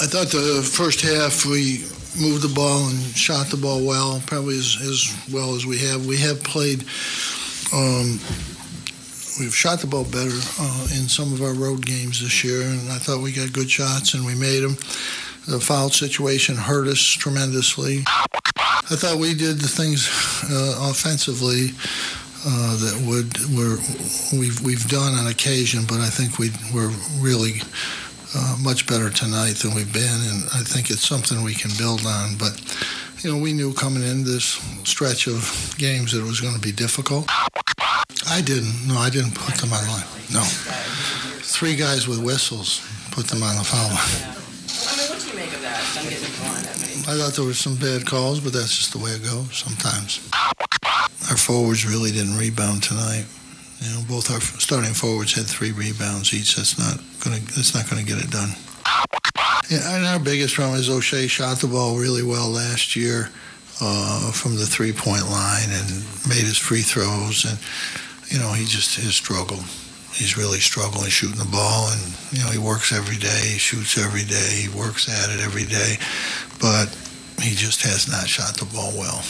I thought the first half we moved the ball and shot the ball well, probably as well as we have. We have played, we've shot the ball better in some of our road games this year, and I thought we got good shots and we made them. The foul situation hurt us tremendously. I thought we did the things offensively that we've done on occasion, but I think we're really much better tonight than we've been, and I think it's something we can build on. But we knew coming in this stretch of games that it was going to be difficult. I didn't put them on the line. No, 3 guys with whistles put them on the foul line. What do you make of that? I'm getting I thought there were some bad calls, but that's just the way it goes sometimes. Our forwards really didn't rebound tonight. Both our starting forwards had 3 rebounds each. That's not going to get it done. Yeah, and our biggest problem is O'Shea shot the ball really well last year from the 3-point line and made his free throws, and he just has struggled. He's really struggling shooting the ball, and he works every day, he shoots every day, he works at it every day, but he just has not shot the ball well.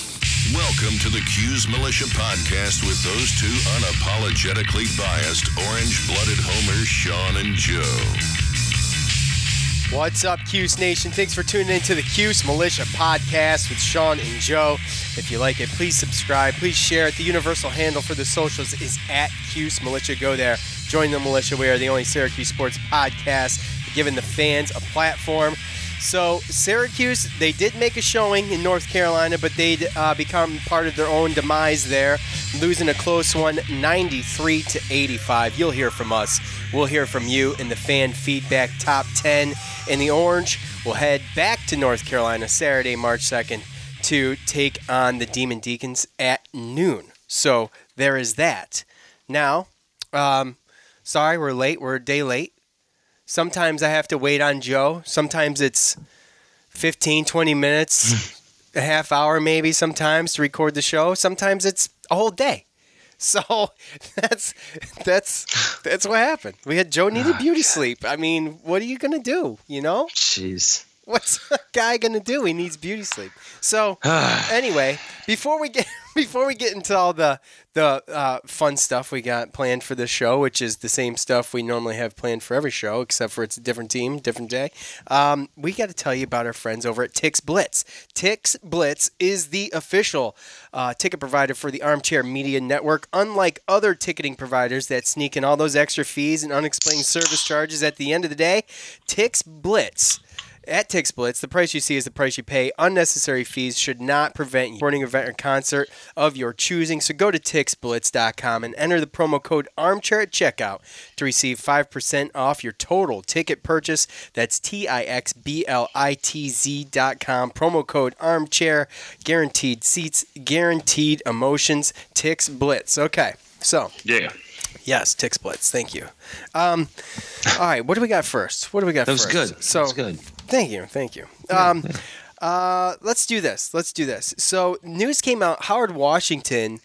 Welcome to the Cuse Militia Podcast with those 2 unapologetically biased, orange-blooded homers, Sean and Joe. What's up, Cuse Nation? Thanks for tuning in to the Cuse Militia Podcast with Sean and Joe. If you like it, please subscribe. Please share it. The universal handle for the socials is @Cuse Militia. Go there. Join the militia. We are the only Syracuse sports podcast giving the fans a platform. So Syracuse, they did make a showing in North Carolina, but they'd become part of their own demise there, losing a close one, 93-85. You'll hear from us. We'll hear from you in the fan feedback top 10. In the Orange, we'll head back to North Carolina Saturday, March 2nd, to take on the Demon Deacons at noon. So there is that. Now, sorry, we're late. We're a day late. Sometimes I have to wait on Joe. Sometimes it's 15, 20 minutes, a half hour maybe sometimes to record the show. Sometimes it's a whole day. So that's what happened. Joe needed beauty sleep. I mean, what are you going to do, Jeez. What's a guy going to do? He needs beauty sleep. So anyway, before we get into all the fun stuff we got planned for this show, which is the same stuff we normally have planned for every show, except for it's a different team, different day, we got to tell you about our friends over at Tix Blitz. Tix Blitz is the official ticket provider for the Armchair Media Network. Unlike other ticketing providers that sneak in all those extra fees and unexplained service charges at the end of the day, Tix Blitz. At Tix Blitz, the price you see is the price you pay. Unnecessary fees should not prevent you from sporting event or concert of your choosing. So go to TixBlitz.com and enter the promo code ARMCHAIR at checkout to receive 5% off your total ticket purchase. That's TixBlitz.com. Promo code ARMCHAIR. Guaranteed seats, guaranteed emotions. Tix Blitz. Okay, so. Yeah. Yes, Tix Blitz. Thank you. All right, what do we got first? That was good. So, that was good. Thank you. Let's do this. So news came out, Howard Washington,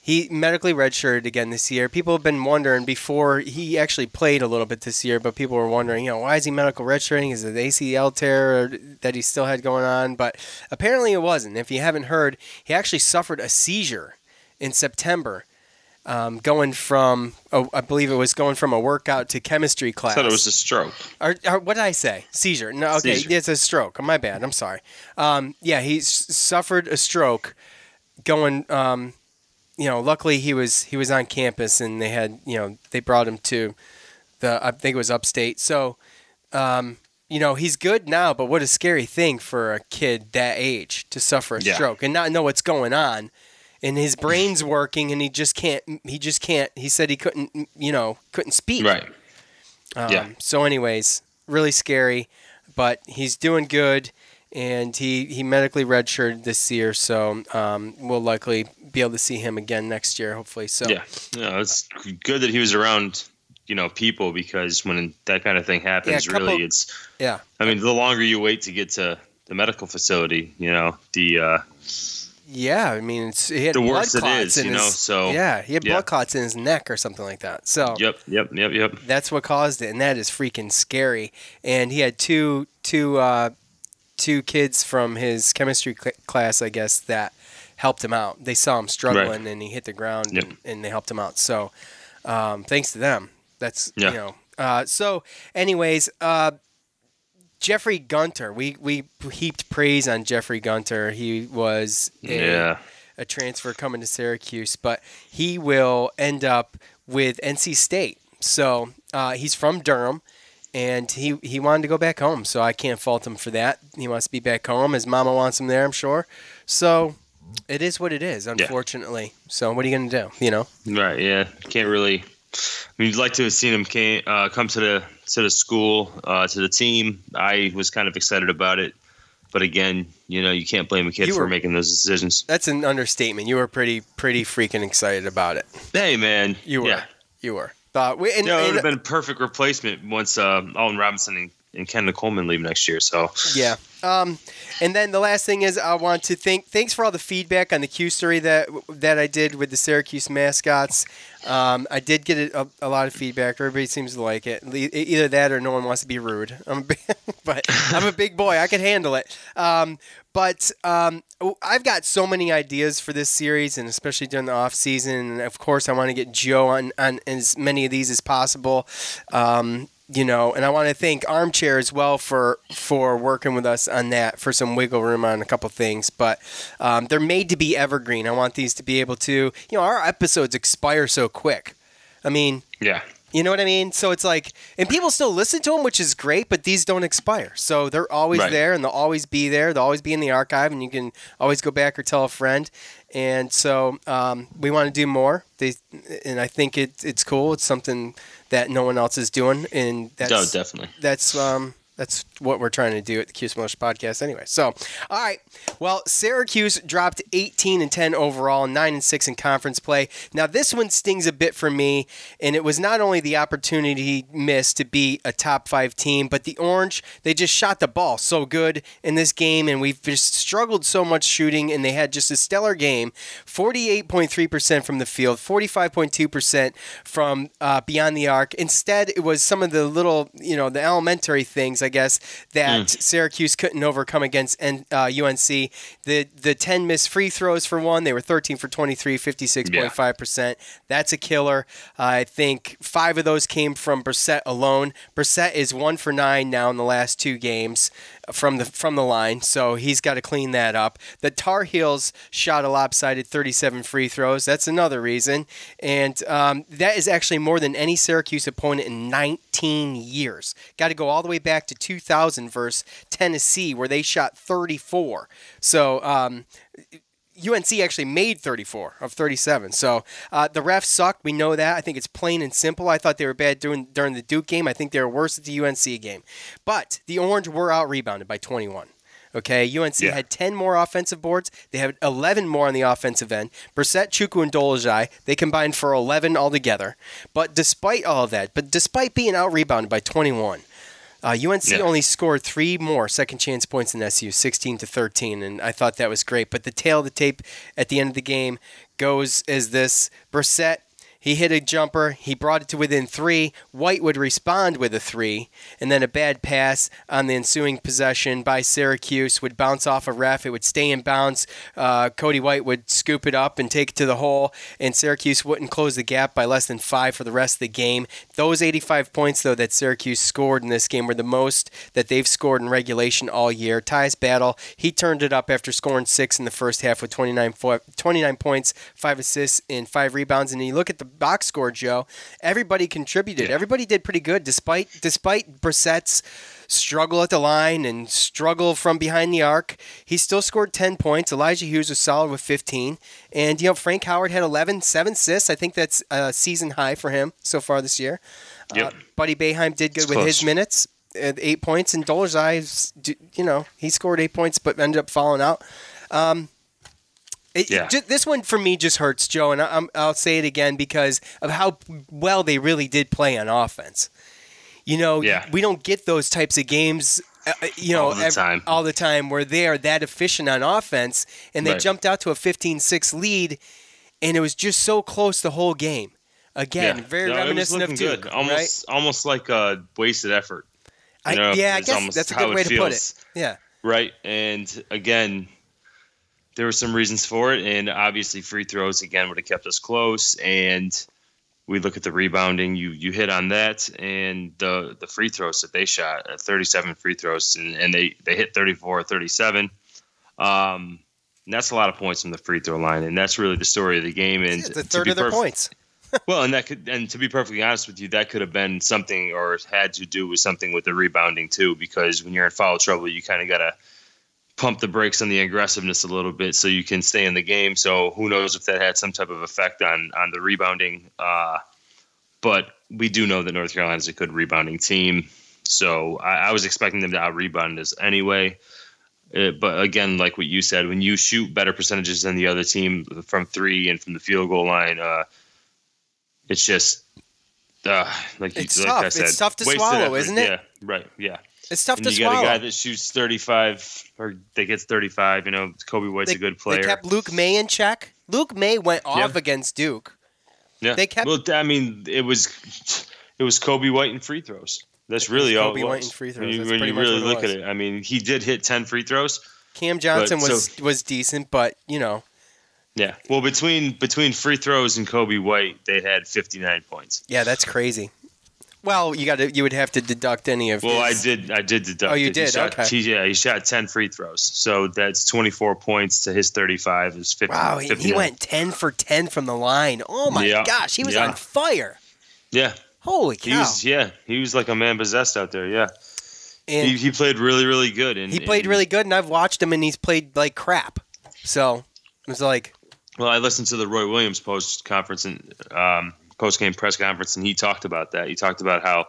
he medically redshirted again this year. People have been wondering before he actually played a little bit this year, but people were wondering, why is he medical redshirting? Is it the ACL tear that he still had going on? But apparently it wasn't. If you haven't heard, he actually suffered a seizure in September. Going from a workout to chemistry class. I thought it was a stroke. Or what did I say? Seizure. No, okay, seizure. It's a stroke. My bad. I'm sorry. He suffered a stroke going, luckily he was on campus and they had, they brought him to I think it was upstate. So, he's good now, but what a scary thing for a kid that age to suffer a stroke and not know what's going on. And his brain's working, and he just can't. He said he couldn't speak. Right. So, anyways, really scary, but he's doing good, and he medically redshirted this year, so we'll likely be able to see him again next year, hopefully. So. Yeah. It's good that he was around, people, because when that kind of thing happens, it's. Yeah. I mean, the longer you wait to get to the medical facility, Yeah, I mean, he had the blood worse it clots is, in his, So yeah, he had blood clots in his neck or something like that. So yep. That's what caused it, and that is freaking scary. And he had two kids from his chemistry class, I guess, that helped him out. They saw him struggling, and he hit the ground, and they helped him out. So thanks to them. That's So, anyways. Jeffrey Gunter, we heaped praise on Jeffrey Gunter. He was a transfer coming to Syracuse, but he will end up with NC State. So he's from Durham, and he wanted to go back home, so I can't fault him for that. He wants to be back home. His mama wants him there, I'm sure. So it is what it is, unfortunately. Yeah. So what are you going to do, Right, yeah. Can't really – you'd like to have seen him come to the school, to the team. I was kind of excited about it. But again, you can't blame a kid for making those decisions. That's an understatement. You were pretty freaking excited about it. Hey, man. You were. Yeah. You were. It would have been a perfect replacement once Alden Robinson and Kendall Coleman leave next year. So yeah. And then the last thing is I want to thanks for all the feedback on the Q story that I did with the Syracuse mascots. I did get a lot of feedback. Everybody seems to like it. Either that or no one wants to be rude. But I'm a big boy. I can handle it. But I've got so many ideas for this series, and especially during the off season. And of course, I want to get Joe on as many of these as possible. And I want to thank Armchair as well for working with us on that, for some wiggle room on a couple things. But they're made to be evergreen. I want these to be able to, our episodes expire so quick. I mean, yeah. You know what I mean? So it's like, and people still listen to them, which is great, but these don't expire. So they're always there, and they'll always be there. They'll always be in the archive, and you can always go back or tell a friend. And so we want to do more. And I think it's cool. It's something that no one else is doing, and that's definitely. That's what we're trying to do at the Cuse Nation podcast anyway. So, all right. Well, Syracuse dropped 18-10 overall, 9-6 in conference play. Now, this one stings a bit for me, and it was not only the opportunity missed to be a top 5 team, but the Orange, they just shot the ball so good in this game, and we've just struggled so much shooting, and they had just a stellar game. 48.3% from the field, 45.2% from beyond the arc. Instead, it was some of the little, the elementary things, I guess, that Syracuse couldn't overcome against UNC. The 10 missed free throws for one. They were 13 for 23, 56.5%. Yeah. That's a killer. I think 5 of those came from Brissett alone. Brissett is 1 for 9 now in the last 2 games from the line, so he's got to clean that up. The Tar Heels shot a lopsided 37 free throws. That's another reason. And that is actually more than any Syracuse opponent in 19 years. Got to go all the way back to 2000 versus Tennessee, where they shot 34. So UNC actually made 34 of 37. So the refs sucked. We know that. I think it's plain and simple. I thought they were bad during the Duke game. I think they were worse at the UNC game. But the Orange were out-rebounded by 21. Okay, UNC had 10 more offensive boards. They had 11 more on the offensive end. Brissett, Chukwu, and Dolezaj, they combined for 11 altogether. But despite all of that, despite being out-rebounded by 21, UNC only scored 3 more second chance points than SU, 16-13, and I thought that was great. But the tail of the tape at the end of the game goes as this. Brissett, he hit a jumper. He brought it to within 3. White would respond with a 3, and then a bad pass on the ensuing possession by Syracuse would bounce off a ref. It would stay in bounds. Cody White would scoop it up and take it to the hole, and Syracuse wouldn't close the gap by less than 5 for the rest of the game. Those 85 points, though, that Syracuse scored in this game were the most that they've scored in regulation all year. Tyus Battle, he turned it up after scoring 6 in the first half with 29 points, 5 assists, and 5 rebounds. And you look at the box score, Joe, everybody contributed. Yeah. Everybody did pretty good despite Brissett's struggle at the line and struggle from behind the arc. He still scored 10 points. Elijah Hughes was solid with 15. And, Frank Howard had 7 assists. I think that's a season high for him so far this year. Yep. Buddy Boeheim did good with his minutes at 8 points. And Dolezaj, he scored 8 points but ended up falling out. This one for me just hurts, Joe, and I'll say it again because of how well they really did play on offense. We don't get those types of games all the time, where they are that efficient on offense, and they jumped out to a 15-6 lead, and it was just so close the whole game. Again, very reminiscent of Duke, good. Right? Almost like a wasted effort. I guess that's a good way to put it. Yeah. Right, and again, there were some reasons for it, and obviously free throws again would have kept us close. And we look at the rebounding. You hit on that, and the free throws that they shot, 37 free throws, and they hit 34 or 37. And that's a lot of points from the free throw line, and that's really the story of the game. And it's a third of their points. Well, and to be perfectly honest with you, that could have been something, or had to do with something with the rebounding too, because when you're in foul trouble, you kind of got to pump the brakes on the aggressiveness a little bit so you can stay in the game. So who knows if that had some type of effect on the rebounding. But we do know that North Carolina is a good rebounding team. So I was expecting them to out-rebound us anyway. But again, like what you said, when you shoot better percentages than the other team from three and from the field goal line, it's just it's like tough. I said, it's tough to swallow, effort. isn't it? Yeah, right. Yeah. It's tough to you swallow. You got a guy that shoots 35 or that gets 35. Kobe White's a good player. They kept Luke May in check. Luke May went off against Duke. Yeah. They kept. Well, I mean, it was Kobe White and free throws. That's really all it was. Kobe White and free throws. When you really look at it, I mean, he did hit 10 free throws. Cam Johnson was decent, but Yeah. Well, between free throws and Kobe White, they had 59 points. Yeah, that's crazy. Well, you would have to deduct any of. Well, I did deduct. Oh, you did. Okay. He shot 10 free throws, so that's 24 points to his 35 is 50. Wow, he went 10 for 10 from the line. Oh my gosh, he was on fire. Yeah. Holy cow. He was like a man possessed out there. Yeah. And he played really, really good. And he played really good, and I've watched him, and he's played like crap. So it was like. Well, I listened to the Roy Williams post-game press conference, and he talked about that. He talked about how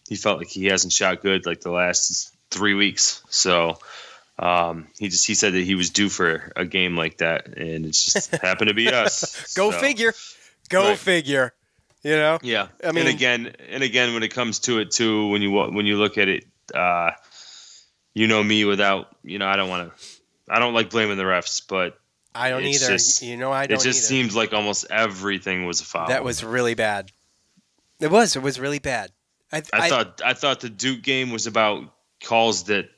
he felt like he hasn't shot good like the last 3 weeks. So he said that he was due for a game like that, and it just happened to be us. Go figure. Go figure. Yeah. I mean, and again, when it comes to it too, when you look at it, me without I don't like blaming the refs, but. I don't either. I don't either. It just seemed like almost everything was a foul. That was really bad. It was really bad. I thought the Duke game was about calls that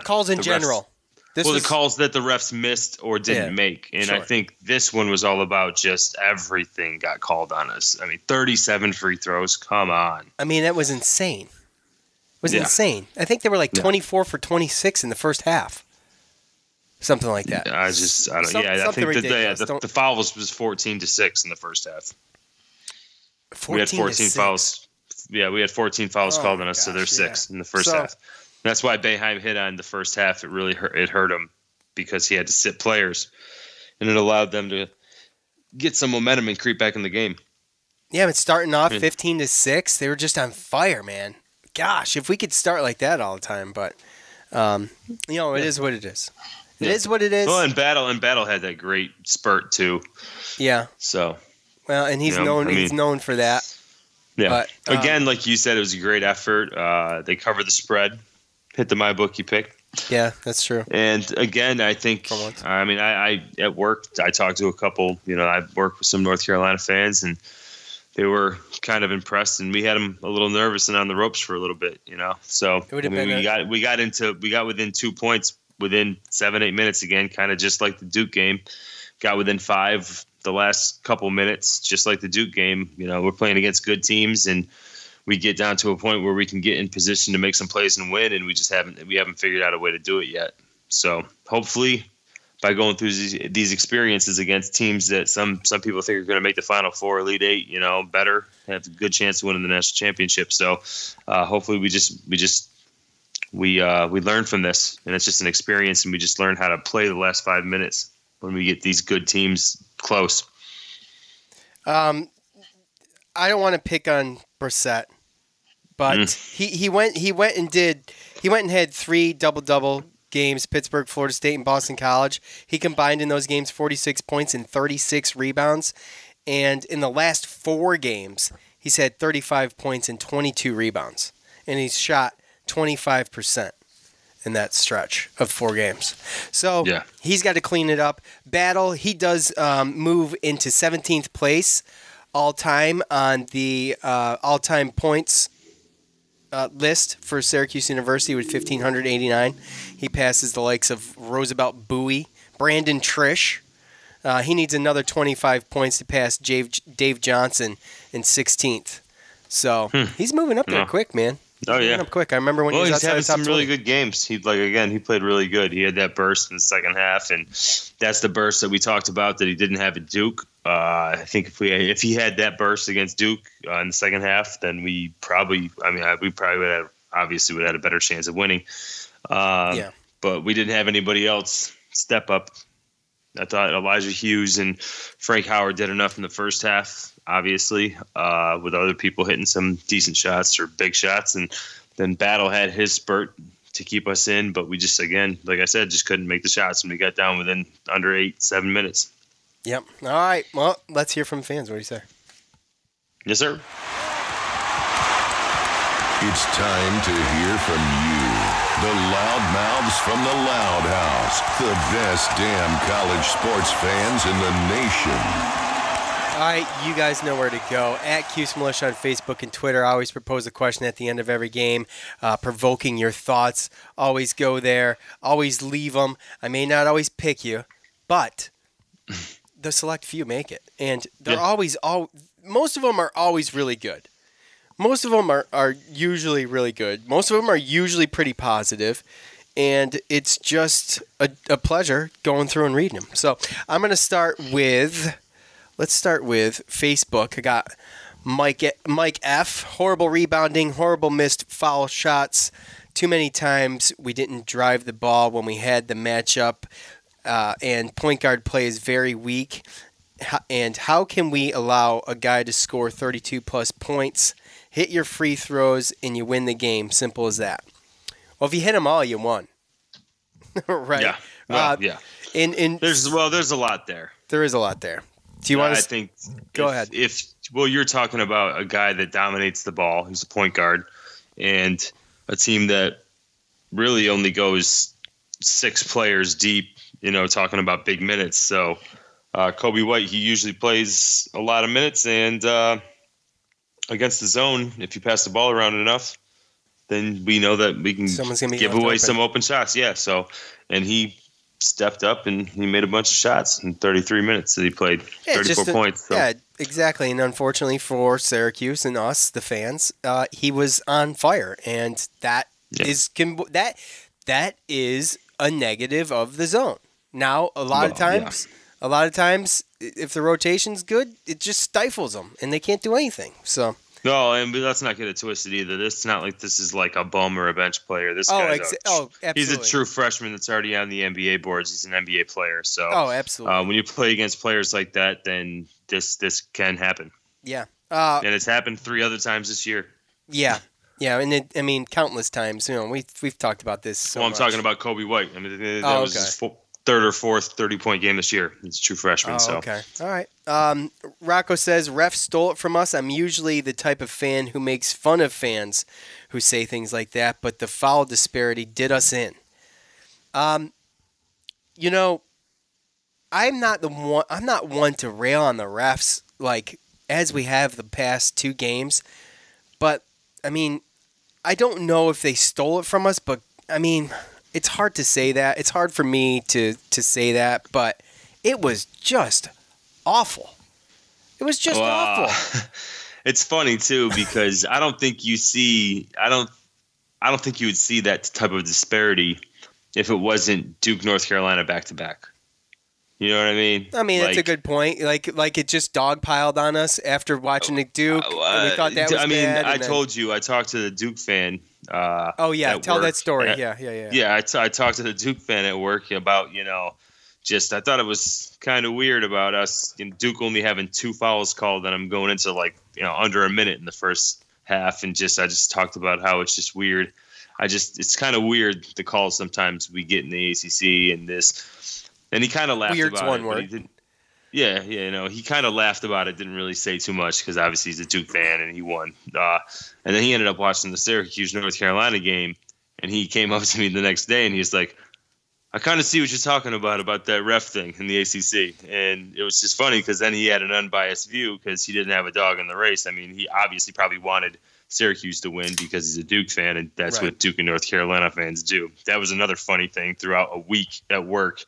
calls in general. The calls that the refs missed or didn't make, and I think this one was all about just everything got called on us. I mean, 37 free throws. Come on. I mean, that was insane. It was insane. I think they were like 24 for 26 in the first half. Something like that. I don't. I think the foul was 14-6 in the first half. We had 14 fouls. Yeah, we had 14 fouls called on us, so there's 6 in the first half. That's why Boeheim hit on the first half. It really hurt him because he had to sit players, and it allowed them to get some momentum and creep back in the game. Yeah, but starting off 15-6, they were just on fire, man. Gosh, if we could start like that all the time, but it is what it is. It is what it is. Well, and Battle had that great spurt too. Yeah. So. Well, and he's known. He's known for that. Yeah. But, again, like you said, it was a great effort. They covered the spread, hit the MyBookie pick. Yeah, that's true. And again, I think. I at work, I talked to a couple. I work with some North Carolina fans, and they were kind of impressed, and we had them a little nervous and on the ropes for a little bit. So we got within 2 points. Within 7-8 minutes again, kind of just like the Duke game. Got within 5 the last couple minutes, just like the Duke game. We're playing against good teams, and we get down to a point where we can get in position to make some plays and win, and we haven't figured out a way to do it yet. So hopefully, by going through these experiences against teams that some people think are going to make the Final Four, Elite Eight, better, have a good chance of winning the national championship. So hopefully we learn from this, and it's just an experience, and we just learn how to play the last 5 minutes when we get these good teams close. I don't want to pick on Brissett, but he went and had 3 double-double games, Pittsburgh, Florida State, and Boston College. He combined in those games 46 points and 36 rebounds, and in the last 4 games, he's had 35 points and 22 rebounds, and he's shot 25%. in that stretch of 4 games. So Yeah. he's got to clean it up. Battle, he does move into 17th place all-time on the all-time points list for Syracuse University with 1,589. He passes the likes of Roosevelt Bowie, Brandon Trish. He needs another 25 points to pass Dave Johnson in 16th. So he's moving up there quick, man. Moving up quick. I remember when he was outside having the top some 20. really good games. He played really good. He had that burst in the second half, and that's the burst that we talked about that he didn't have at Duke. I think if he had that burst against Duke in the second half, then we probably would have had a better chance of winning. But we didn't have anybody else step up. I thought Elijah Hughes and Frank Howard did enough in the first half, obviously, with other people hitting some decent shots or big shots. And then Battle had his spurt to keep us in, but we just, again, like I said, just couldn't make the shots, and we got down within under 7 minutes. Yep. All right. Well, let's hear from fans. What do you say? Yes, sir. It's time to hear from you, the loudmouths from the Loud House, the best damn college sports fans in the nation. All right, you guys know where to go. At Cuse Militia on Facebook and Twitter. I always propose a question at the end of every game, provoking your thoughts. Always go there. Always leave them. I may not always pick you, but the select few make it. And they're most of them are always really good. Most of them are usually really good. Most of them are usually pretty positive. And it's just a pleasure going through and reading them. So I'm going to start with... Let's start with Facebook. I got Mike F. Horrible rebounding, horrible missed foul shots. Too many times we didn't drive the ball when we had the matchup, and point guard play is very weak. And how can we allow a guy to score 32-plus points, hit your free throws, and you win the game? Simple as that. Well, if you hit them all, you won. Right? Yeah. Well, yeah. There's a lot there. There is a lot there. Do you want to? I think. Go ahead. You're talking about a guy that dominates the ball. He's a point guard, and a team that really only goes 6 players deep. Talking about big minutes. So, Kobe White, he usually plays a lot of minutes, and against the zone, if you pass the ball around enough, then we know that we can give away some open shots. Yeah. So, and he stepped up and he made a bunch of shots in 33 minutes that he played. 34 points. So. Yeah, exactly. And unfortunately for Syracuse and us, the fans, he was on fire, and that is a negative of the zone. Now, a lot of times, if the rotation's good, it just stifles them, and they can't do anything. So. No, and let's not get it twisted either. It's not like this is like a bum or a bench player. This guy's absolutely. He's a true freshman that's already on the NBA boards. He's an NBA player. So, absolutely. When you play against players like that, then this can happen. Yeah. And it's happened 3 other times this year. Yeah. Yeah, and countless times. We've talked about this. I'm talking about Kobe White. I mean, that was his 3rd or 4th 30-point game this year. He's a true freshman. Okay. All right. Rocco says, ref stole it from us. I'm usually the type of fan who makes fun of fans who say things like that, but the foul disparity did us in. I'm not one to rail on the refs like as we have the past 2 games, but I mean, I don't know if they stole it from us, but I mean, it's hard to say that. It's hard for me to say that, but it was just awful. It was just awful. It's funny too because I don't think you would see that type of disparity if it wasn't Duke, North Carolina back to back. You know what I mean? That's a good point. Like it just dogpiled on us after watching the Duke. And we thought that was bad. I told you, I talked to the Duke fan. Tell that story. Yeah. Yeah, I talked to the Duke fan at work about, I thought it was kind of weird about us, Duke only having 2 fouls called, and I'm going into under a minute in the first half, and I just talked about how it's just weird. It's kind of weird the calls sometimes we get in the ACC and this. And he kind of laughed Weird's about one it. Word. He didn't, he kind of laughed about it, didn't really say too much because obviously he's a Duke fan and he won. And then he ended up watching the Syracuse, North Carolina game, And he came up to me the next day, and he's like, I kind of see what you're talking about that ref thing in the ACC. And it was just funny because then he had an unbiased view because he didn't have a dog in the race. I mean, he obviously probably wanted Syracuse to win because he's a Duke fan, and that's what Duke and North Carolina fans do. That was another funny thing throughout a week at work.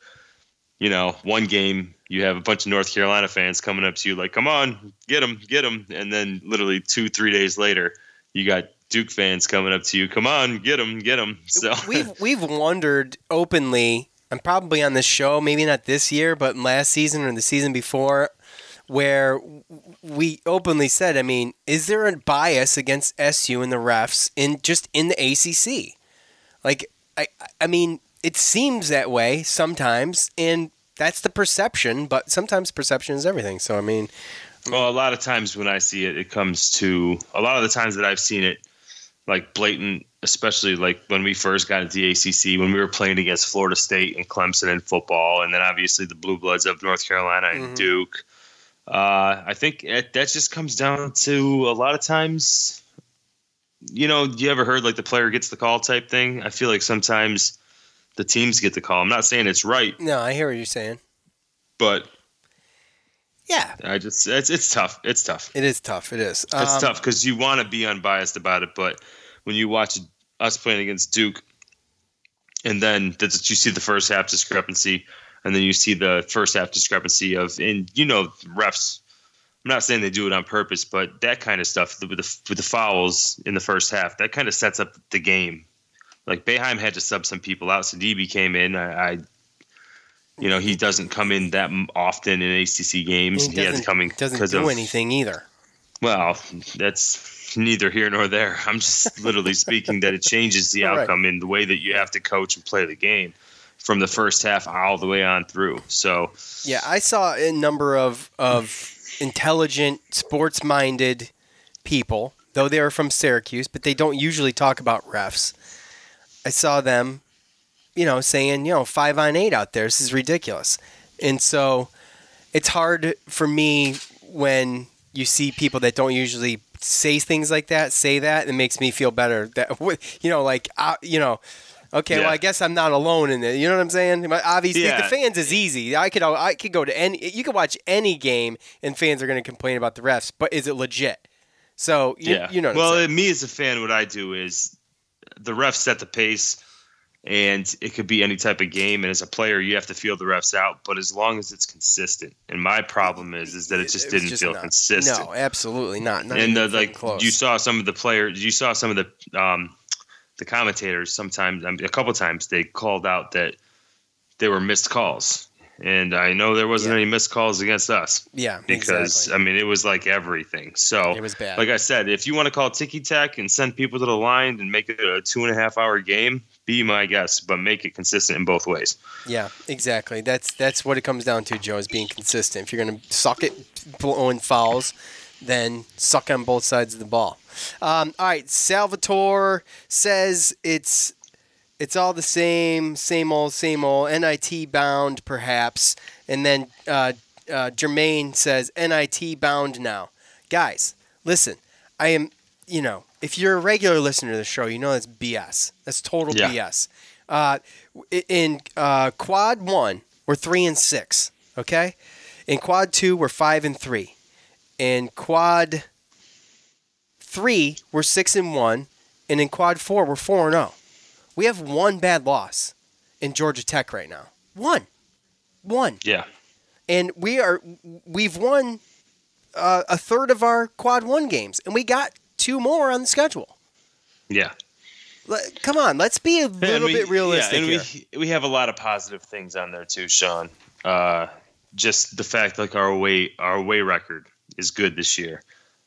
You know, one game, you have a bunch of North Carolina fans coming up to you like, come on, get him. And then literally 2-3 days later, you got Duke fans coming up to you, come on, get him. So we've wondered openly, and probably on this show, maybe not this year, but last season or the season before, where we openly said, I mean, is there a bias against SU and the refs in the ACC? Like, I mean, it seems that way sometimes, and that's the perception, but sometimes perception is everything. So, I mean... Well, a lot of times when I see it, it comes to... A lot of the times that I've seen it, like blatant, especially like when we first got into the ACC, when we were playing against Florida State and Clemson in football, and then obviously the Blue Bloods of North Carolina and Duke. I think that just comes down to a lot of times, you know, you ever heard like the player gets the call type thing? I feel like sometimes the teams get the call. I'm not saying it's right. No, I hear what you're saying. But yeah, it's tough. It's tough. It is tough. It is. It's tough because you want to be unbiased about it, but when you watch us playing against Duke, and then you see the first half discrepancy, and then you see the first half discrepancy and you know, refs. I'm not saying they do it on purpose, but that kind of stuff with the fouls in the first half, that kind of sets up the game. Like Boeheim had to sub some people out, so DB came in. You know, he doesn't come in that often in ACC games. He had to come in doesn't do anything either. Well, that's neither here nor there. I'm just literally speaking that it changes the outcome in the way that you have to coach and play the game from the first half all the way on through. So yeah, I saw a number of intelligent, sports-minded people, though they are from Syracuse, but they don't usually talk about refs. I saw them, you know, saying, you know, 5-on-8 out there. This is ridiculous. And so it's hard for me when you see people that don't usually say things like that, say that. It makes me feel better. That, you know, like, you know, okay, well, I guess I'm not alone in it. You know what I'm saying? Obviously, the fans is easy. I could go to you could watch any game, and fans are going to complain about the refs. But is it legit? So, you know what I'm saying. Me as a fan, what I do is the refs set the pace. And it could be any type of game. And as a player, you have to feel the refs out. But as long as it's consistent. And my problem is that it just didn't feel consistent. No, absolutely not. And close. You saw some of the players. You saw some of the commentators. Sometimes, a couple times, they called out that there were missed calls. And I know there wasn't any missed calls against us. Yeah, because, I mean, it was like everything. So, it was bad. Like I said, if you want to call ticky-tack and send people to the line and make it a 2.5-hour game, be my guest, but make it consistent in both ways. Yeah, exactly. That's what it comes down to, Joe, is being consistent. If you're going to suck it blowing fouls, then suck on both sides of the ball. All right, Salvatore says it's all the same old, NIT bound perhaps. And then Jermaine says NIT bound now. Guys, listen, I am, you know, if you're a regular listener to the show, you know that's BS. That's total BS. In quad 1, we're 3-6, okay? In quad 2, we're 5-3. In quad 3, we're 6-1. And in quad 4, we're 4-0. We have one bad loss in Georgia Tech right now. One. Yeah. And we've won a third of our quad 1 games, and we got 2 more on the schedule. Yeah. Come on, let's be a little bit realistic here. We have a lot of positive things on there too, Sean. Just the fact like our away record is good this year.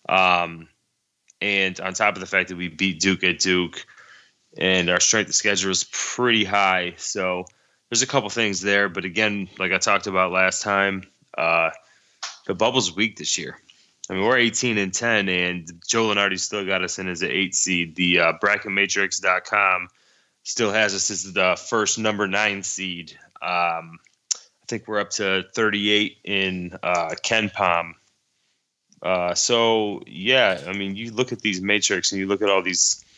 And on top of the fact that we beat Duke at Duke, and our strength of schedule is pretty high. So there's a couple things there. But again, like I talked about last time, the bubble's weak this year. I mean, we're 18-10, and Joe Lunardi still got us in as an 8 seed. The bracketmatrix.com still has us as the first number 9 seed. I think we're up to 38 in Ken Palm. So, yeah, I mean, you look at these matrix and you look at all these –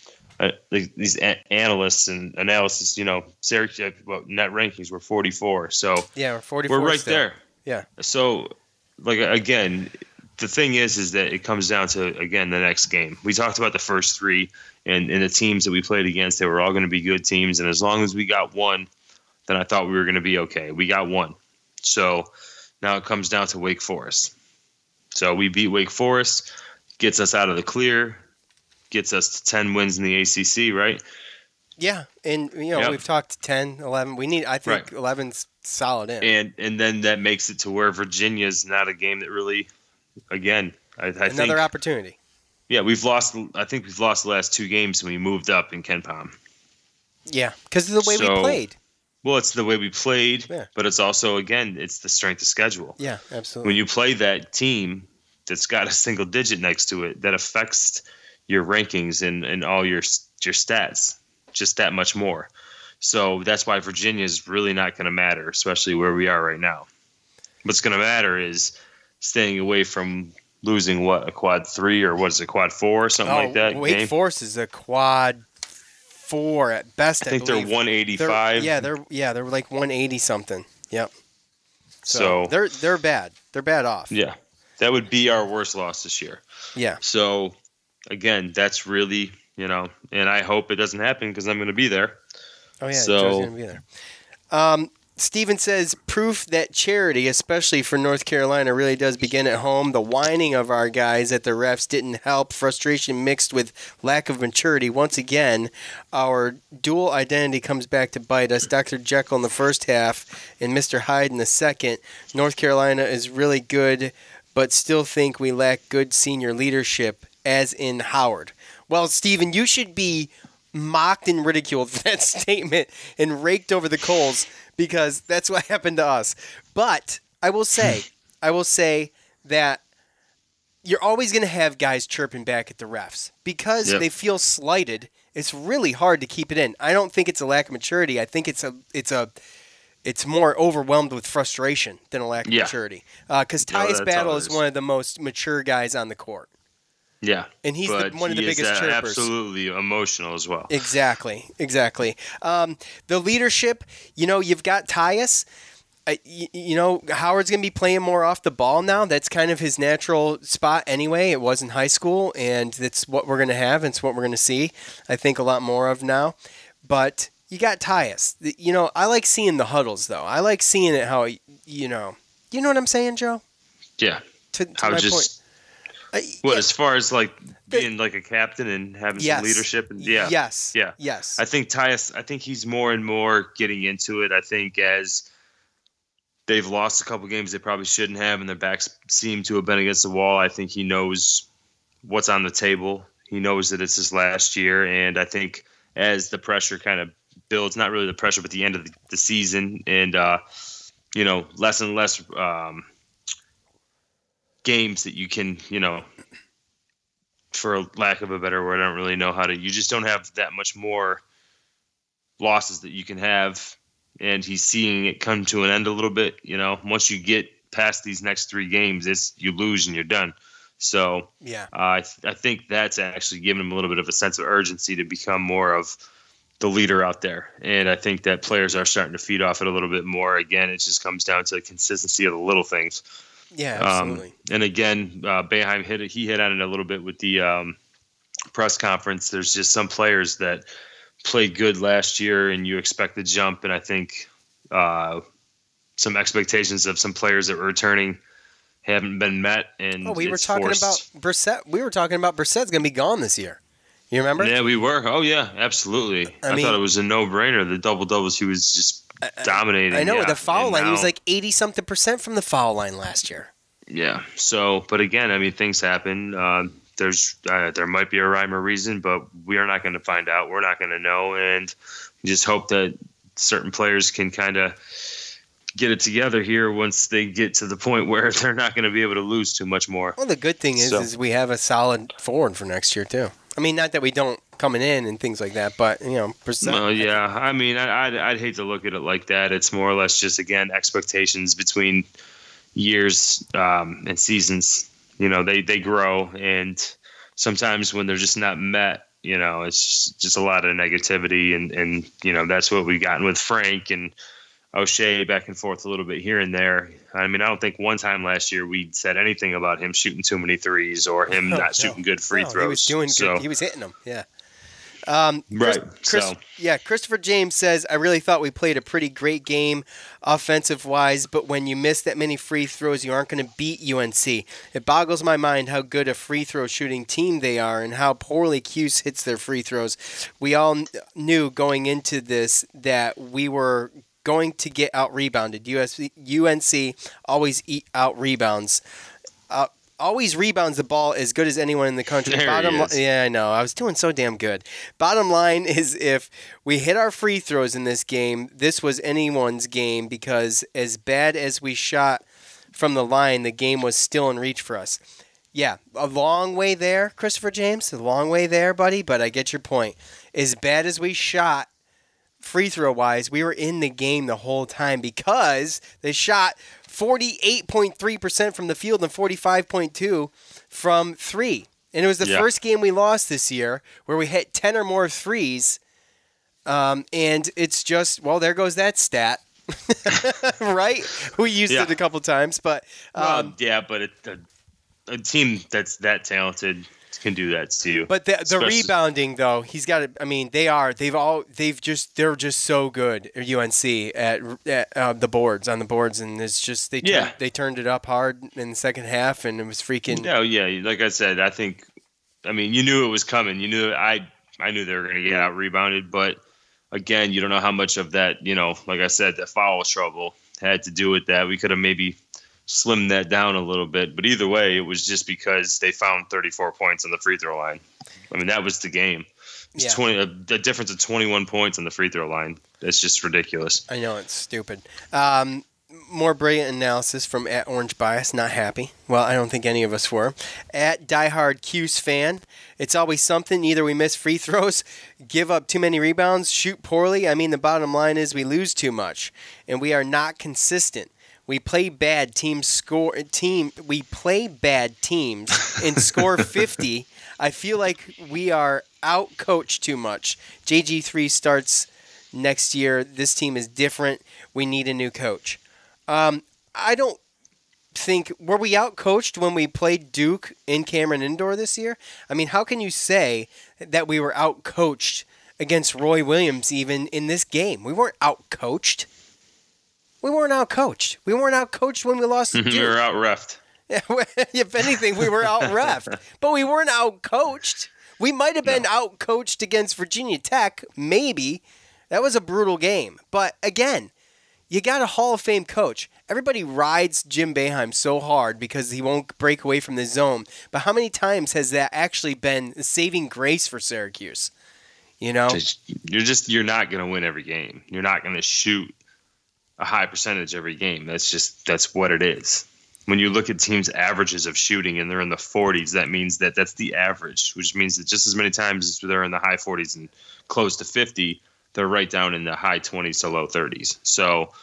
these analysts and analysis, Syracuse net rankings were 44. So yeah, we're 44. We're right still. there. Yeah. So, again, the thing is that it comes down to, again, the next game. We talked about the first three and the teams that we played against. They were all going to be good teams. And as long as we got one, then I thought we were going to be okay. We got one. So now it comes down to Wake Forest. So we beat Wake Forest, gets us out of the clear, gets us to 10 wins in the ACC, right? Yeah, and we've talked 10, 11. I think 11's solid in. And then that makes it to where Virginia's not a game that really, again, I think another opportunity. Yeah, I think we've lost the last two games when we moved up in KenPom. Yeah, because of the way we played. Well, it's the way we played, yeah. But it's also, again, it's the strength of schedule. Yeah, absolutely. When you play that team that's got a single digit next to it, that affects your rankings and all your stats just that much more. So that's why Virginia is really not going to matter, especially where we are right now. What's going to matter is staying away from losing a quad 3 or what is it, quad 4 or something like that. Wake Forest is a quad 4 at best. I think they're 185. They're like 180 something. Yep. So they're bad. They're bad off. Yeah, that would be our worst loss this year. Yeah. So again, that's really and I hope it doesn't happen because I'm going to be there. Oh yeah, Joe's going to be there. Steven says, proof that charity, especially for North Carolina, really does begin at home. The whining of our guys at the refs didn't help. Frustration mixed with lack of maturity. Once again, our dual identity comes back to bite us. Dr. Jekyll in the first half and Mr. Hyde in the second. North Carolina is really good, but still think we lack good senior leadership, as in Howard. Well, Steven, you should be mocked and ridiculed for that statement and raked over the coals, because that's what happened to us. But I will say that you're always going to have guys chirping back at the refs because they feel slighted. It's really hard to keep it in. I don't think it's a lack of maturity. I think it's more overwhelmed with frustration than a lack of maturity. Because Tyus Battle is one of the most mature guys on the court. Yeah, and he's one of the biggest chirpers. Absolutely emotional as well. Exactly. The leadership, you've got Tyus. Howard's going to be playing more off the ball now. That's kind of his natural spot anyway. It was in high school, and that's what we're going to have, and it's what we're going to see, I think, a lot more of now. But you got Tyus. I like seeing the huddles, though. I like seeing it how, you know what I'm saying, Joe? Yeah. To my point. As far as being like a captain and having some leadership, and yes. I think Tyus. I think he's more and more getting into it. I think as they've lost a couple games they probably shouldn't have, and their backs seem to have been against the wall. I think he knows what's on the table. He knows that it's his last year, and I think as the pressure kind of builds, not really the pressure, but the end of the season, and less and less. Games that you can, for lack of a better word, I don't really know you just don't have that much more losses that you can have. And he's seeing it come to an end a little bit. Once you get past these next 3 games, you lose and you're done. So I think that's actually given him a little bit of a sense of urgency to become more of the leader out there. And I think that players are starting to feed off it a little bit more. Again, it just comes down to the consistency of the little things. Yeah, absolutely. And again, Boeheim hit on it a little bit with the press conference. There's just some players that played good last year, and you expect the jump. And I think some expectations of some players that were returning haven't been met. And we were talking about Brissett. We were talking about Brissett's going to be gone this year. You remember? Yeah, we were. Oh yeah, absolutely. I thought it was a no-brainer. The double-doubles, he was just dominating. I know, the foul line. He was like 80-something% from the foul line last year. Yeah. So, but again, things happen. There might be a rhyme or reason, but we are not going to find out. We're not going to know, and we just hope that certain players can kind of get it together here once they get to the point where they're not going to be able to lose too much more. Well, the good thing is we have a solid forward for next year too. Not that we don't coming in and things like that, but percent. Well, yeah. I'd hate to look at it like that. It's more or less just, again, expectations between years and seasons. They grow, and sometimes when they're just not met, it's just a lot of negativity, and that's what we've gotten with Frank and O'Shea back and forth a little bit here and there. I mean, I don't think one time last year we said anything about him shooting too many threes or him not shooting good free throws. He was doing good. He was hitting them. Yeah. Right. Christopher James says, I really thought we played a pretty great game offensive-wise, but when you miss that many free throws, you aren't going to beat UNC. It boggles my mind how good a free throw shooting team they are and how poorly Cuse hits their free throws. We all knew going into this that we were going to get out-rebounded. UNC always out-rebounds. Always rebounds the ball as good as anyone in the country. Yeah, I know. I was doing so damn good. Bottom line is if we hit our free throws in this game, this was anyone's game because as bad as we shot from the line, the game was still in reach for us. Yeah, a long way there, Christopher James. A long way there, buddy, but I get your point. As bad as we shot free throw-wise, we were in the game the whole time because they shot 48.3% from the field and 45.2% from three. And it was the first game we lost this year where we hit 10 or more threes. And it's just, well, there goes that stat. Right? We used it a couple times. But but a team that's that talented can do that to you. But the rebounding though, he's got to. I mean, they're just so good at UNC at the boards, and it's just they turned it up hard in the second half, and it was freaking. Oh yeah, like I said, you knew it was coming. You knew I knew they were going to get out rebounded, but again, you don't know how much of that, like I said, that foul trouble had to do with that. We could have maybe slimmed that down a little bit, but either way, it was just because they found 34 points on the free throw line. I mean, that was the game. It's the difference of 21 points on the free throw line. It's just ridiculous. I know, it's stupid. More brilliant analysis from @OrangeBias. Not happy. Well, I don't think any of us were. @DieHardCuse it's always something. Either we miss free throws, give up too many rebounds, shoot poorly. I mean, the bottom line is we lose too much, and we are not consistent. We play bad teams. We play bad teams and score 50. I feel like we are out-coached too much. JG3 starts next year. This team is different. We need a new coach. I don't think – were we out-coached when we played Duke in Cameron Indoor this year? I mean, how can you say that we were out-coached against Roy Williams even in this game? We weren't out-coached. We weren't out-coached. We weren't out-coached when we lost to Duke. We were out-reffed. If anything, we were out-reffed. But we weren't out-coached. We might have been out-coached against Virginia Tech, maybe. That was a brutal game. But, again, you got a Hall of Fame coach. Everybody rides Jim Boeheim so hard because he won't break away from the zone. But how many times has that actually been saving grace for Syracuse? You're not going to win every game. You're not going to shoot a high percentage every game. That's what it is. When you look at teams' averages of shooting and they're in the 40s, that means that's the average, which means that just as many times as they're in the high 40s and close to 50, they're right down in the high 20s to low 30s. So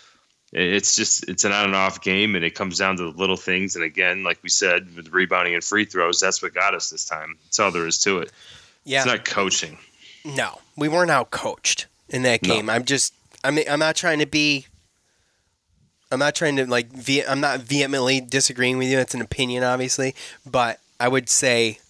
it's an on and off game, and it comes down to the little things. And again, like we said, with rebounding and free throws, that's what got us this time. That's all there is to it. Yeah. It's not coaching. No, we weren't out coached in that game. No. I'm not trying to I'm not vehemently disagreeing with you. It's an opinion, obviously. But I would say,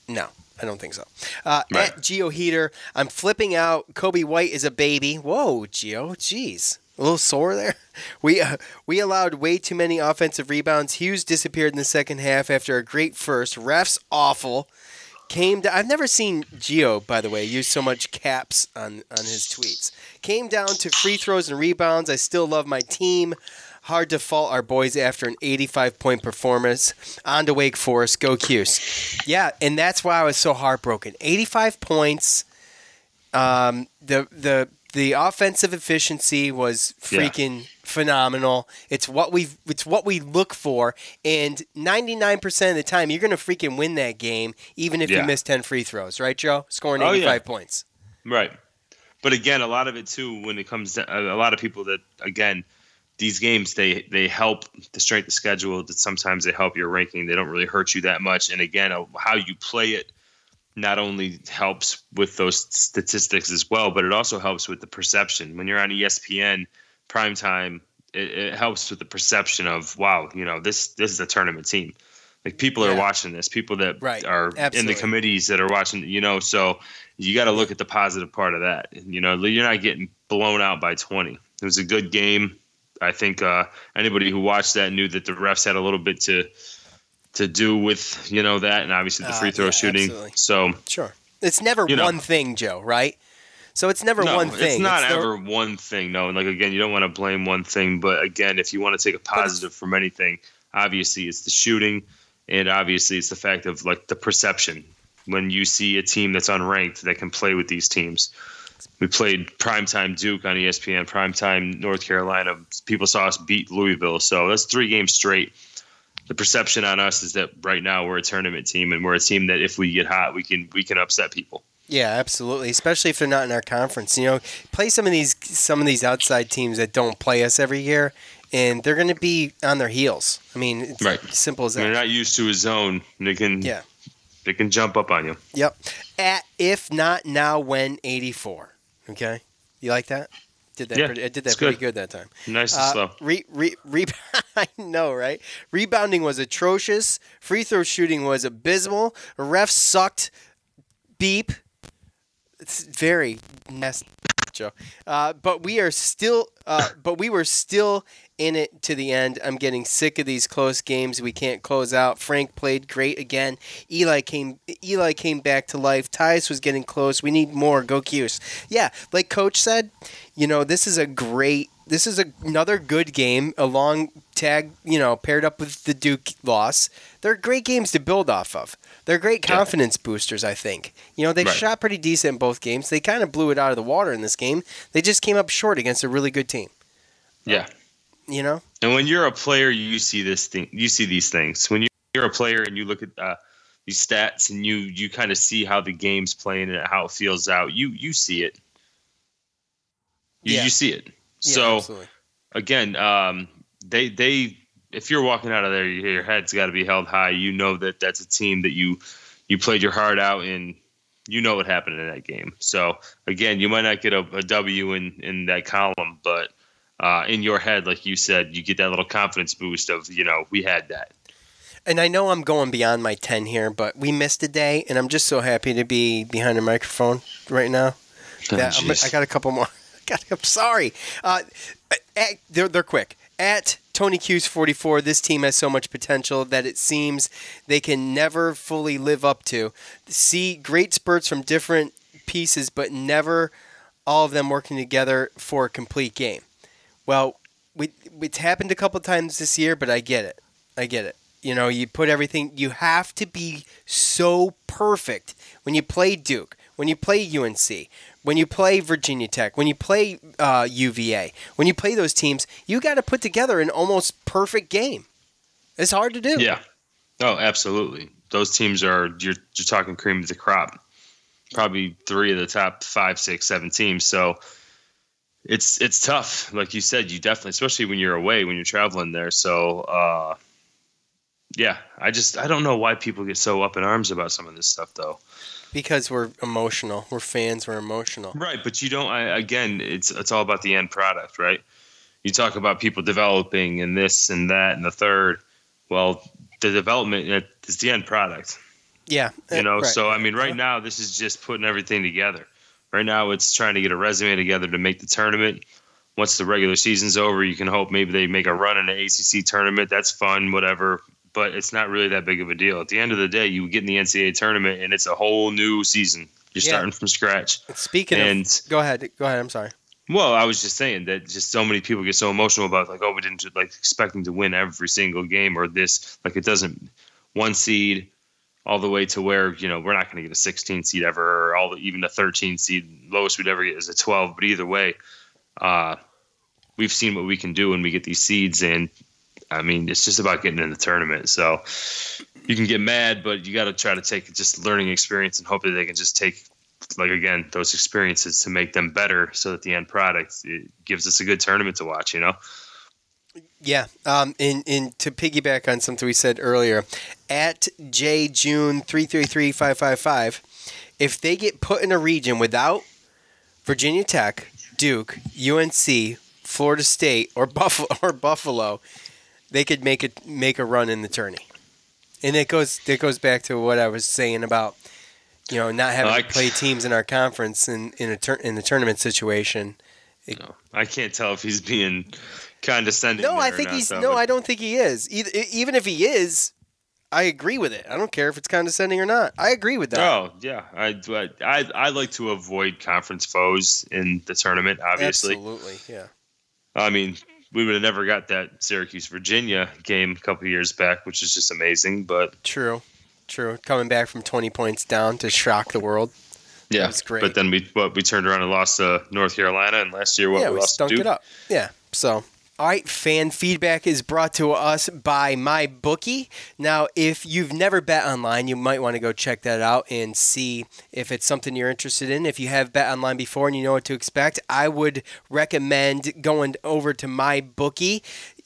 no, I don't think so. At Geo Heater, I'm flipping out. Kobe White is a baby. Whoa, Geo. Jeez. A little sore there. We allowed way too many offensive rebounds. Hughes disappeared in the second half after a great first. Refs awful. I've never seen Gio, by the way, use so much caps on his tweets. Came down to free throws and rebounds. I still love my team. Hard to fault our boys after an 85-point performance. On to Wake Forest. Go Cuse. Yeah, and that's why I was so heartbroken. 85 points. The offensive efficiency was freaking phenomenal. It's what we look for, and 99% of the time you're going to freaking win that game, even if you miss 10 free throws, right, Joe? Scoring 85 points. Right. But again, a lot of it too, when it comes to a lot of people that, again, these games, they help the strength of schedule. That sometimes they help your ranking. They don't really hurt you that much. And again, how you play it not only helps with those statistics as well, but it also helps with the perception. When you're on ESPN primetime, it helps with the perception of, wow, this is a tournament team. Like people are watching this, people that are in the committees that are watching, so you got to look at the positive part of that. You're not getting blown out by 20. It was a good game. I think anybody who watched that knew that the refs had a little bit to do with, that, and obviously the free throw shooting. Absolutely. So sure. It's never one thing, Joe, right? So it's never one thing. It's not ever one thing. No. And like, again, you don't want to blame one thing, but again, if you want to take a positive from anything, obviously it's the shooting. And obviously, it's the fact of like the perception when you see a team that's unranked that can play with these teams. We played primetime Duke on ESPN, primetime North Carolina. People saw us beat Louisville. So that's 3 games straight. The perception on us is that right now we're a tournament team, and we're a team that if we get hot, we can upset people. Yeah, absolutely. Especially if they're not in our conference. Play some of these outside teams that don't play us every year, and they're going to be on their heels. I mean, it's simple as that. They're not used to a zone. They can jump up on you. Yep. If not now, when 84. Okay, you like that? I did that pretty good that time. Nice and slow. I know, right? Rebounding was atrocious. Free throw shooting was abysmal. Refs sucked. Beep. It's very nasty, Joe. But we are still. But we were still in it to the end. I'm getting sick of these close games we can't close out. Frank played great again. Eli came back to life. Tyus was getting close. We need more. Go Cuse. Yeah, like Coach said, this is another good game. A long tag, paired up with the Duke loss. They're great games to build off of. They're great confidence boosters, I think. They shot pretty decent in both games. They kind of blew it out of the water in this game. They just came up short against a really good team. Yeah. And when you're a player, you see these things. When you're a player and you look at these stats and you kind of see how the game's playing and how it feels out, you see it. You see it. Yeah, so absolutely. Again, they if you're walking out of there, your head's got to be held high. That's a team that you played your heart out and what happened in that game. So again, you might not get a W in that column, but in your head, like you said, you get that little confidence boost of, we had that. And I know I'm going beyond my 10 here, but we missed a day, and I'm just so happy to be behind a microphone right now. I got a couple more. I'm sorry. They're quick. At Tony Cuse 44, this team has so much potential that it seems they can never fully live up to. See great spurts from different pieces, but never all of them working together for a complete game. Well, it's happened a couple times this year, but I get it. You put everything. You have to be so perfect when you play Duke, when you play UNC, when you play Virginia Tech, when you play UVA, when you play those teams. You got to put together an almost perfect game. It's hard to do. Yeah. Oh, absolutely. Those teams you're talking cream of the crop. Probably 3 of the top 5, 6, 7 teams. So. It's tough, like you said. You definitely, especially when you're away, when you're traveling there. So, I don't know why people get so up in arms about some of this stuff, though. Because we're emotional. We're fans. We're emotional. Right, but you don't. Again, it's all about the end product, right? You talk about people developing and this and that and the third. Well, the development is the end product. Yeah, right. So I mean, right now, this is just putting everything together. Right now, it's trying to get a resume together to make the tournament. Once the regular season's over, you can hope maybe they make a run in the ACC tournament. That's fun, whatever. But it's not really that big of a deal. At the end of the day, you get in the NCAA tournament, and it's a whole new season. You're starting from scratch. Speaking of, go ahead. I'm sorry. Well, I was just saying that just so many people get so emotional about we didn't expecting to win every single game or this. It doesn't 1 seed. All the way to where, we're not going to get a 16 seed ever, or even a 13 seed. Lowest we'd ever get is a 12. But either way, we've seen what we can do when we get these seeds. And, I mean, it's just about getting in the tournament. So you can get mad, but you got to try to take just learning experience and hope that they can just take, those experiences to make them better so that the end product it gives us a good tournament to watch, Yeah, and to piggyback on something we said earlier, at JJune333555, if they get put in a region without Virginia Tech, Duke, UNC, Florida State, or Buffalo, they could make a run in the tourney. And it goes back to what I was saying about not having to play teams in our conference in a tournament situation. I can't tell if he's being condescending. No, I think he's. No, I don't think he is. Even if he is, I agree with it. I don't care if it's condescending or not. I agree with that. Oh yeah, I like to avoid conference foes in the tournament. Obviously, absolutely, yeah. I mean, we would have never got that Syracuse Virginia game a couple of years back, which is just amazing. But true. Coming back from 20 points down to shock the world. Yeah, that's great. But then we turned around and lost to North Carolina, and last year we lost to Duke. Stunk it up. Yeah, so. All right, fan feedback is brought to us by MyBookie. Now, if you've never bet online, you might want to go check that out and see if it's something you're interested in. If you have bet online before and you know what to expect, I would recommend going over to MyBookie.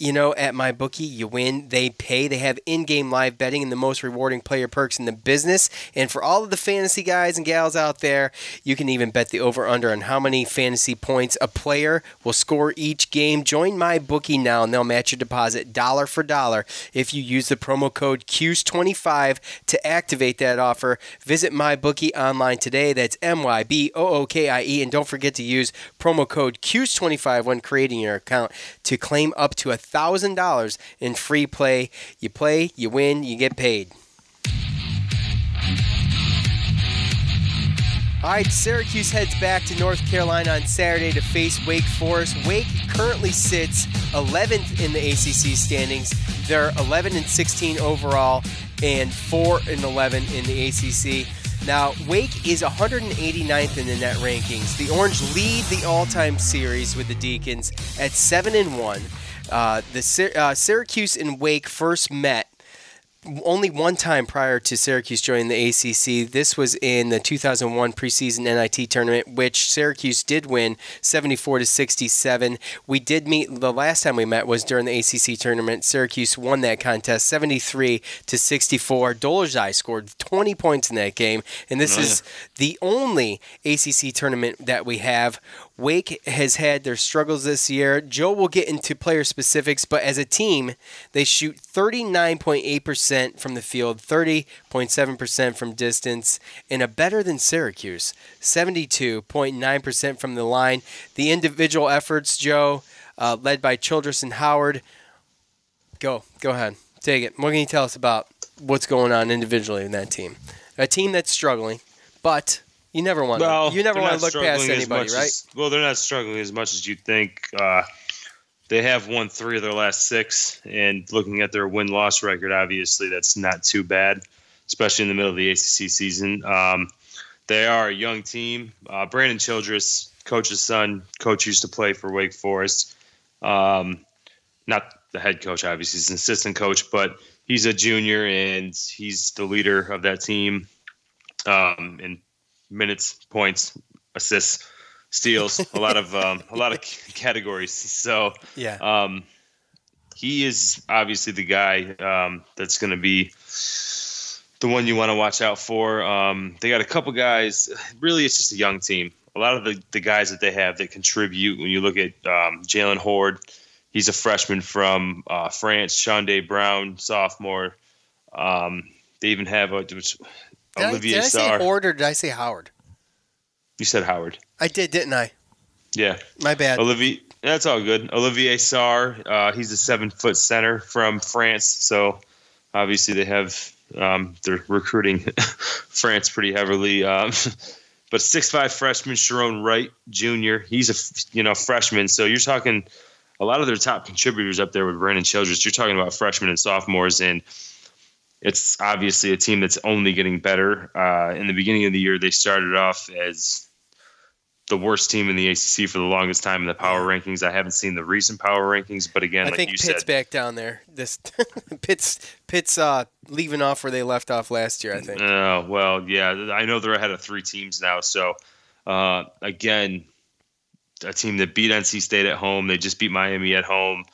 At MyBookie, you win, they pay. They have in-game live betting and the most rewarding player perks in the business. And for all of the fantasy guys and gals out there, you can even bet the over-under on how many fantasy points a player will score each game. Join MyBookie now, and they'll match your deposit dollar for dollar if you use the promo code Cuse25 to activate that offer. Visit MyBookie online today. That's MyBookie. And don't forget to use promo code Cuse25 when creating your account to claim up to $1,000 in free play. You play, you win, you get paid. All right, Syracuse heads back to North Carolina on Saturday to face Wake Forest. Wake currently sits 11th in the ACC standings. They're 11-16 overall and 4-11 in the ACC. Now, Wake is 189th in the net rankings. The Orange lead the all-time series with the Deacons at 7-1. Syracuse and Wake first met only one time prior to Syracuse joining the ACC. This was in the 2001 preseason NIT tournament, which Syracuse did win 74-67. We did meet, the last time we met was during the ACC tournament. Syracuse won that contest 73-64. Dolezaj scored 20 points in that game, and this is the only ACC tournament that we have. Wake has had their struggles this year. Joe will get into player specifics, but as a team, they shoot 39.8% from the field, 30.7% from distance, and a better than Syracuse, 72.9% from the line. The individual efforts, Joe, led by Childress and Howard. Go ahead. Take it. What can you tell us about what's going on individually in that team? A team that's struggling, but you never want to look past anybody, right? They're not struggling as much as you think. They have won 3 of their last 6, and looking at their win-loss record, obviously that's not too bad, especially in the middle of the ACC season. They are a young team. Brandon Childress, coach's son, coach used to play for Wake Forest. Not the head coach, obviously. He's an assistant coach, but he's a junior, and he's the leader of that team in minutes, points, assists, steals, a lot of categories. So yeah, he is obviously the guy that's going to be the one you want to watch out for. They got a couple guys. Really, it's just a young team. A lot of the guys that they have that contribute. When you look at Jalen Horde, he's a freshman from France. Shondae Brown, sophomore. They even have Olivier Did I say Horde or did I say Howard? You said Howard. I did, didn't I? Yeah. My bad. That's all good. Olivier Sarr, he's a 7-foot center from France. So obviously they have they're recruiting France pretty heavily. But 6'5" freshman Sharon Wright Jr., he's a freshman. So you're talking a lot of their top contributors up there with Brandon Childress. You're talking about freshmen and sophomores, and it's obviously a team that's only getting better. In the beginning of the year, they started off as the worst team in the ACC for the longest time in the power rankings. I haven't seen the recent power rankings, but again, I think Pitt's back down there. This Pitt's leaving off where they left off last year, I think. Well, yeah, I know they're ahead of 3 teams now. So again, a team that beat NC State at home. They just beat Miami at home.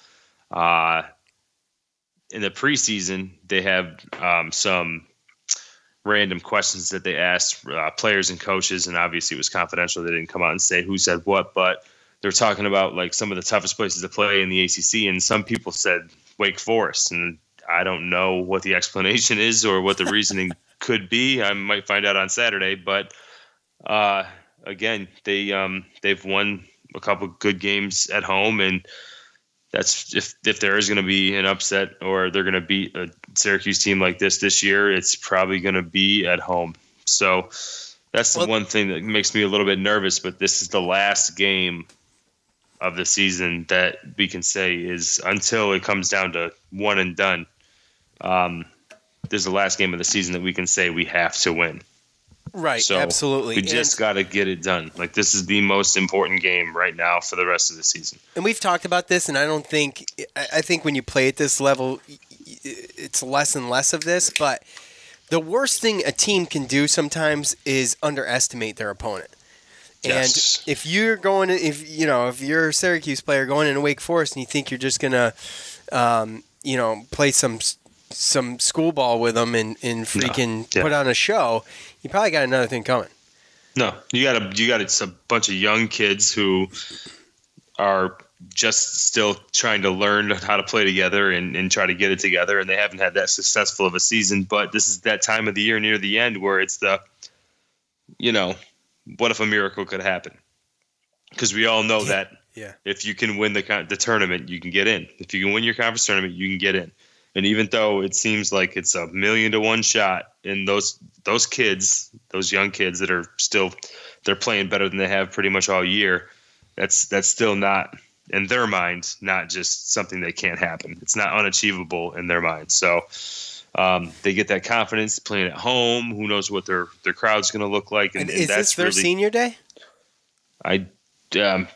In the preseason, they have some random questions that they asked players and coaches, and obviously it was confidential. They didn't come out and say who said what, but they're talking about like some of the toughest places to play in the ACC, and some people said Wake Forest, and I don't know what the explanation is or what the reasoning could be. I might find out on Saturday, but again, they've won a couple good games at home, and that's if there is going to be an upset or they're going to beat a Syracuse team like this year, it's probably going to be at home. So that's the one thing that makes me a little bit nervous. But this is the last game of the season that we can say is, until it comes down to one and done. This is the last game of the season that we can say we have to win. Right, so absolutely. We just got to get it done. Like, this is the most important game right now for the rest of the season. And we've talked about this, and I think when you play at this level, it's less and less of this. But the worst thing a team can do sometimes is underestimate their opponent. Yes. And if you're a Syracuse player going into Wake Forest and you think you're just gonna, play some schoolball with them and freaking put on a show, you probably got another thing coming. No, you got it's a bunch of young kids who are just still trying to learn how to play together and try to get it together, and they haven't had that successful of a season. But this is that time of the year near the end where it's what if a miracle could happen? Because we all know that if you can win the tournament, you can get in. If you can win your conference tournament, you can get in. And even though it seems like it's a 1,000,000-to-1 shot, and those kids, those young kids that are still, they're playing better than they have pretty much all year, that's still not, in their mind, not just something that can't happen. It's not unachievable in their mind. So they get that confidence playing at home. Who knows what their crowd's going to look like? And is that's this their senior day? I do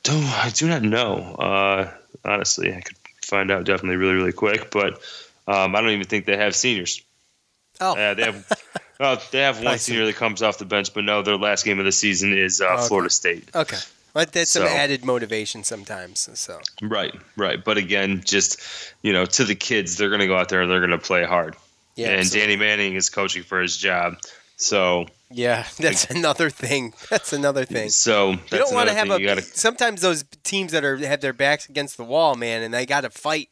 not know. Honestly, I could find out definitely really, really quick, but I don't even think they have seniors. Oh, they have one senior that comes off the bench, but no, their last game of the season is Florida State. Okay. But that's some added motivation sometimes. So Right. But again, just, to the kids, they're going to go out there and they're going to play hard. Yeah, and absolutely. Danny Manning is coaching for his job. So yeah, that's another thing. So you don't want to have sometimes those teams that have their backs against the wall, man, and they got to fight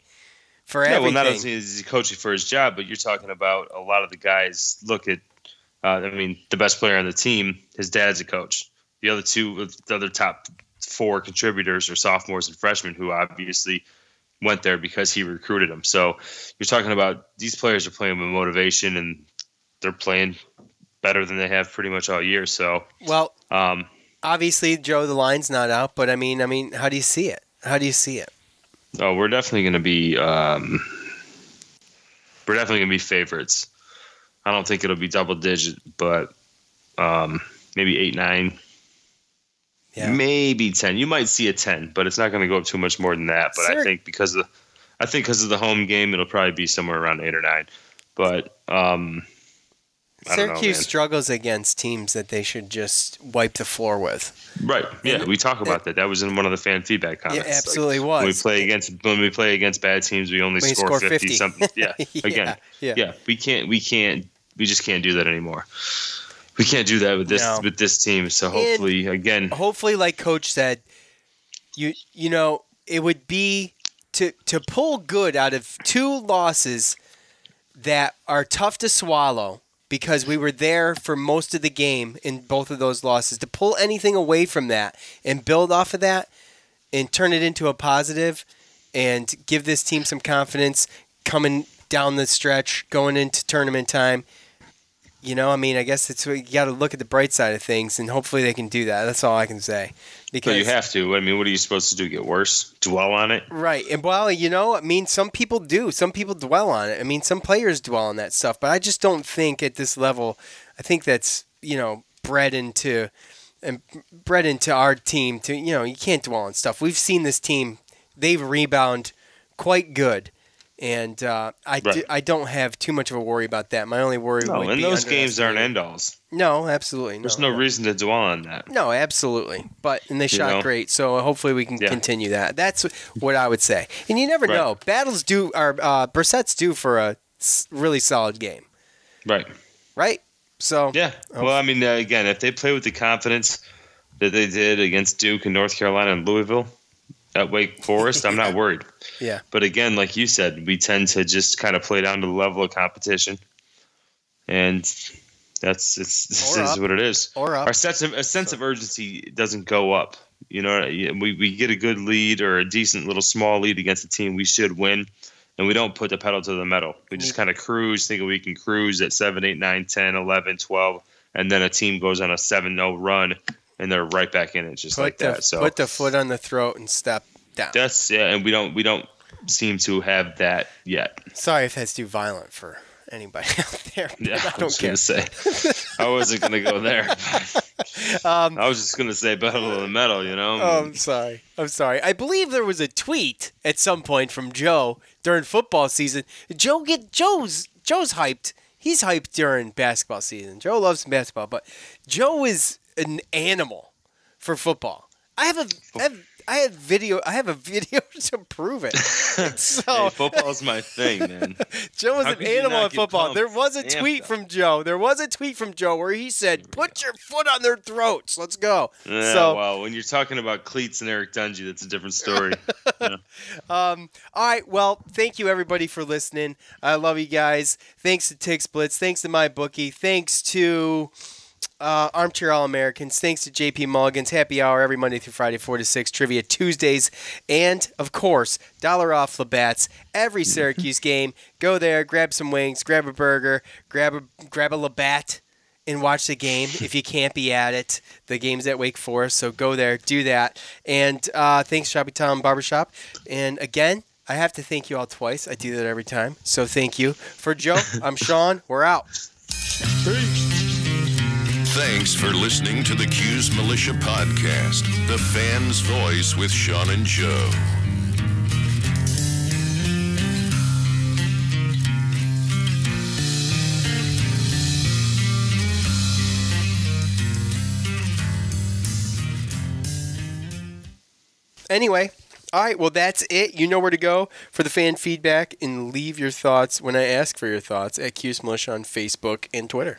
for everything. Well, not only is he coaching for his job, but you're talking about a lot of the guys. Look at, the best player on the team, his dad's a coach. The other top 4 contributors are sophomores and freshmen who obviously went there because he recruited them. So you're talking about these players are playing with motivation, and they're playing better than they have pretty much all year. So obviously, Joe, the line's not out, but I mean, how do you see it? Oh, we're definitely going to be favorites. I don't think it'll be double digit, but maybe 8-9. Yeah. Maybe 10. You might see a 10, but it's not going to go up too much more than that. But I think because of the home game, it'll probably be somewhere around 8 or 9. But Syracuse struggles against teams that they should just wipe the floor with. Right. Yeah, we talk about that. That was in one of the fan feedback comments. Yeah, absolutely was. When we play against bad teams, we only score 50 something. Yeah. Again. Yeah. We just can't do that anymore. We can't do that with this team. So hopefully, like Coach said, it would be to pull good out of 2 losses that are tough to swallow, because we were there for most of the game in both of those losses. To pull anything away from that and build off of that and turn it into a positive and give this team some confidence coming down the stretch, going into tournament time. I guess you got to look at the bright side of things, and hopefully they can do that. That's all I can say. But you have to. What are you supposed to do? Get worse? Dwell on it? Right. And some people do. Some people dwell on it. Some players dwell on that stuff. But I just don't think at this level. I think that's bred into our team. To you can't dwell on stuff. We've seen this team. They've rebound quite good. And I don't have too much of a worry about that. My only worry would be... and those games aren't end-alls. No, absolutely. There's no reason to dwell on that. No, absolutely. And they shot great, so hopefully we can continue that. That's what I would say. And you never know. Brissett's due for a really solid game. Right. right? So yeah. Well, I mean, again, if they play with the confidence that they did against Duke and North Carolina and Louisville at Wake Forest, I'm not worried. Yeah. But again, like you said, we tend to just kind of play down to the level of competition, and this is what it is. Or up. Our sense of urgency doesn't go up. You know, we get a good lead or a decent little small lead against a team we should win, and we don't put the pedal to the metal. We just kind of cruise, thinking we can cruise at 7, 8, 9, 10, 11, 12, and then a team goes on a 7-0 run, and they're right back in it just like that. So put the foot on the throat and step down. And we don't seem to have that yet. Sorry if that's too violent for anybody out there. Yeah, I don't care. I wasn't going to go there. I was just going to say pedal to the metal, you know? Oh, I'm sorry. I believe there was a tweet at some point from Joe during football season. Joe's hyped. He's hyped during basketball season. Joe loves basketball, but Joe is an animal for football. I have a video to prove it. So, hey, football's my thing, man. Joe is an animal in football. There was a tweet from Joe. Where he said, "Put your foot on their throats. Let's go." Yeah, well, when you're talking about cleats and Eric Dungy, that's a different story. Yeah. All right. Well, thank you everybody for listening. I love you guys. Thanks to Tick Splits. Thanks to MyBookie. Thanks to Armchair All-Americans. Thanks to JP Mulligan's Happy Hour every Monday through Friday, 4 to 6. Trivia Tuesdays. And, of course, $1 off Labatt's every Syracuse game. Go there, grab some wings, grab a burger, grab a Labatt, and watch the game if you can't be at it. The game's at Wake Forest, so go there, do that. And thanks, Shoppy Town Barbershop. And, again, I have to thank you all twice. I do that every time, so thank you. For Joe, I'm Sean. We're out. Peace. Thanks for listening to the Cuse Militia Podcast, the fan's voice with Sean and Joe. Anyway, all right, well, that's it. You know where to go for the fan feedback and leave your thoughts when I ask for your thoughts at Cuse Militia on Facebook and Twitter.